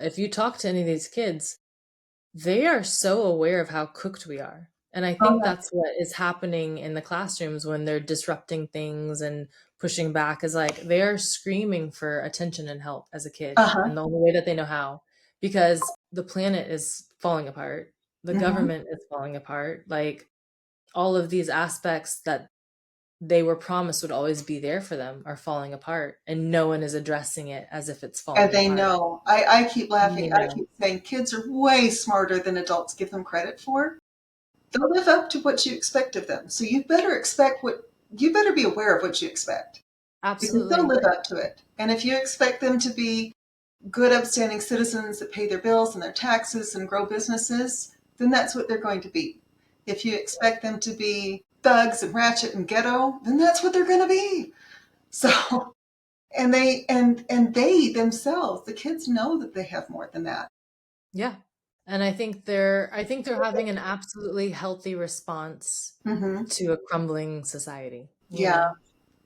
If you talk to any of these kids, they are so aware of how cooked we are. And I Oh, think that's what is happening in the classrooms when they're disrupting things and pushing back is like they are screaming for attention and help as a kid. uh-huh. And the only way that they know how, because the planet is falling apart, the Hmm. government is falling apart, like all of these aspects that they were promised would always be there for them are falling apart and no one is addressing it as if it's And falling they apart. know. I keep And they laughing. I know. keep saying kids are way smarter than adults give them credit for. They'll live up to what you expect of them. So you better be aware of what you expect because they'll Absolutely. live up to it. And if you expect them to be good, upstanding citizens that pay their bills and their taxes and grow businesses, then that's what they're going to be. If you expect them to be thugs and ratchet and ghetto, then that's what they're going to be. So, and they themselves, the kids know that they have more than that. Yeah. And I think they're having an absolutely healthy response Hmm. to a crumbling society, you Yeah, know?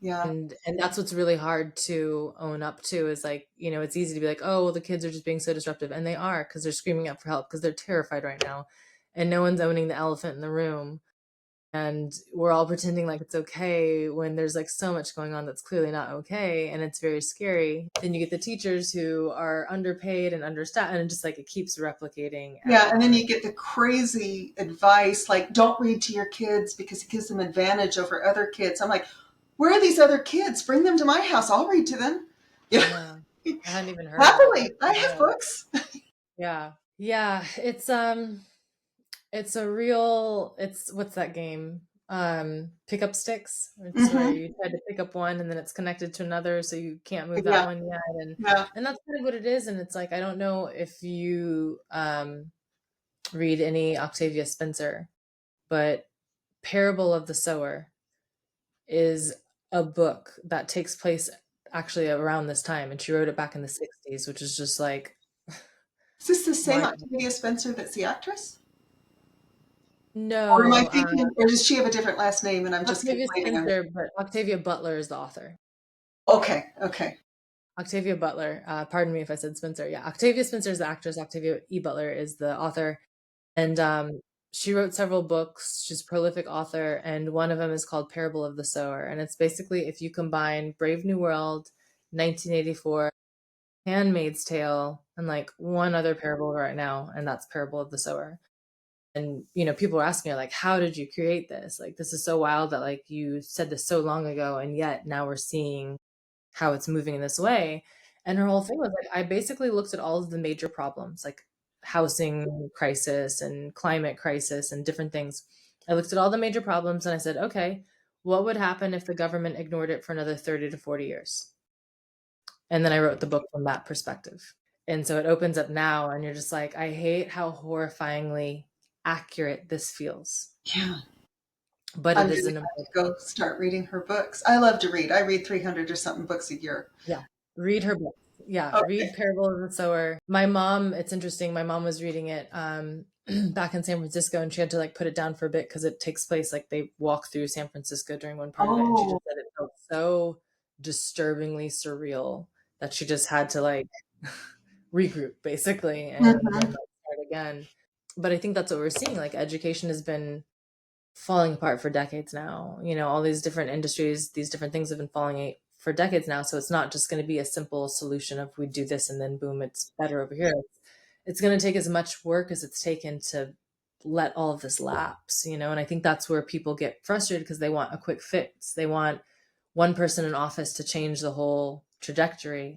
yeah, And that's what's really hard to own up to is like, it's easy to be like, "Oh, well, the kids are just being so disruptive." And they are because they're screaming out for help because they're terrified right now. And no one's owning the elephant in the room. And we're all pretending like it's okay when there's like so much going on that's clearly not okay and it's very scary. Then you get the teachers who are underpaid and understaffed and just like it keeps replicating ad yeah. And then nauseum. you get the crazy advice like, don't read to your kids because it gives them advantage over other kids. I'm like, where are these other kids? Bring them to my house. I'll read to them. Yeah, Yeah. I hadn't even heard of that. happily. That's I have yeah. books. Yeah. Yeah, it's a real it's what's that game? Pick up sticks. It's where Hmm. you try to pick up one and then it's connected to another so you can't move that Yeah, one yet yeah. and that's kind of what it is and it's like I don't know if you read any Octavia Spencer, but Parable of the Sower is a book that takes place actually around this time and she wrote it back in the 60s, which is just like Is this the same my Octavia Spencer that's the actress? Or am I no, thinking, or does she have a different last name and I'm just Octavia conflating them? Spencer, but Octavia Butler is the author. Okay, okay. Octavia Butler. Pardon me if I said Spencer. Yeah, Octavia Spencer is the actress. Octavia E. Butler is the author, and she wrote several books. She's a prolific author, and one of them is called Parable of the Sower, and it's basically if you combine Brave New World, 1984, Handmaid's Tale, and like one other parable right now, and that's Parable of the Sower. And people are asking me like, "How did you create this? Like, this is so wild that like you said this so long ago, and yet now we're seeing." How it's moving in this way. And her whole thing was like, I basically looked at all of the major problems, like housing crisis and climate crisis and different things. I looked at all the major problems and I said, okay, what would happen if the government ignored it for another 30 to 40 years? And then I wrote the book from that perspective. And so it opens up now, and you're just like, I hate how horrifyingly accurate this feels. Yeah. But I'm it going is to an have to go start reading her books. I love to read. I read 300 or something books a year. Yeah. Read her books. Yeah, Okay. read Parable of the Sower. My mom, it's interesting. My mom was reading it back in San Francisco and she had to like put it down for a bit because it takes place like they walk through San Francisco during one part of it and she Oh, just said it felt so disturbingly surreal that she just had to like regroup basically and mhm. like start again. But I think that's what we're seeing. Like education has been falling apart for decades now. All these different industries, these different things have been for decades now. So it's not just going to be a simple solution of we do this and then boom, it's better over here. It's going to take as much work as it's taken to let all of this lapse. And I think that's where people get frustrated because they want a quick fix. They want one person in office to change the whole trajectory.